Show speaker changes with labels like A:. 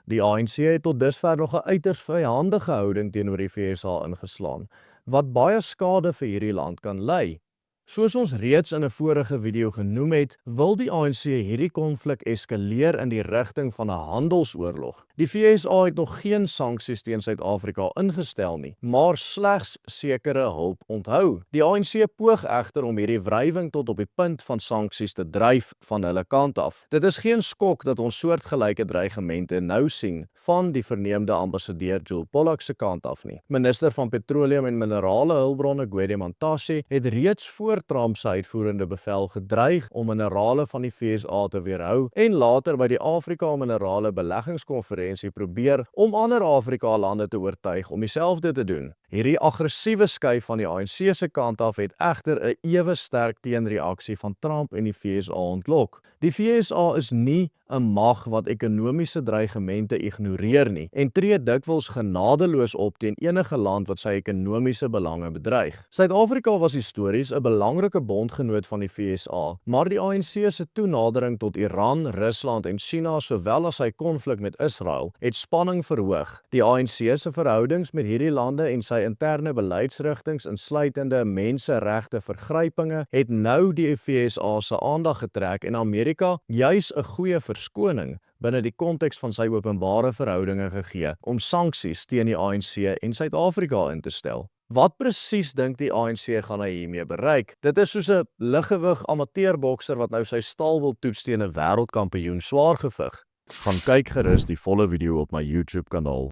A: Die ANC het tot dusver nog 'n uiters vyandige houding teenoor die VSA ingeslaan, wat baie skade vir hierdie land kan lei. Soos ons reeds in 'n vorige video genoem het, wil die ANC hierdie konflik eskaleer in die rigting van 'n handelsoorlog. Die VSA het nog geen sanksies teen Suid-Afrika ingestel nie, maar slegs sekere hulp onthou. Die ANC poog egter om hierdie wrywing tot op die punt van sanksies te dryf van hulle kant af. Dit is geen skok dat ons soortgelyke dreigemente nou sien van die verneemde ambassadeur Joel Pollak se kant af nie. Minister van Petroleum en Minerale Hulpbronne Gwede Mantashe het reeds voor Trump se uitvoerende bevel gedreig om minerale van die VSA te weerhou en later by die Afrika Minerale Beleggingskonferensie probeer om ander Afrika lande te oortuig om dieselfde te doen. Hierdie aggressiewe skuif van die ANC se kant af het egter 'n ewe sterk teenreaksie van Trump en die VSA ontlok. Die VSA is nie 'n mag wat ekonomiese dreigemente ignoreer nie en tree dikwels genadeloos op teen enige land wat sy ekonomiese belange bedreig. Suid-Afrika was histories 'n belangrike bondgenoot van die VSA, maar die ANC se toenadering tot Iran, Rusland en China sowel as sy konflik met Israel het spanning verhoog. Die ANC se verhoudings met hierdie lande en sy interne beleidsrigtings insluitende menseregte vergrypinge het nou die VSA se aandag getrek en Amerika juis 'n goeie verskoning binne die konteks van sy openbare verhoudinge gegee om sanksies teen die ANC en Suid-Afrika in te stel. Wat presies dink die ANC gaan hy hiermee bereik? Dit is soos 'n liggewig amateurbokser wat nou sy staal wil toets teen 'n wêreldkampioen swaargewig. Gaan kyk gerus die volle video op my YouTube kanaal.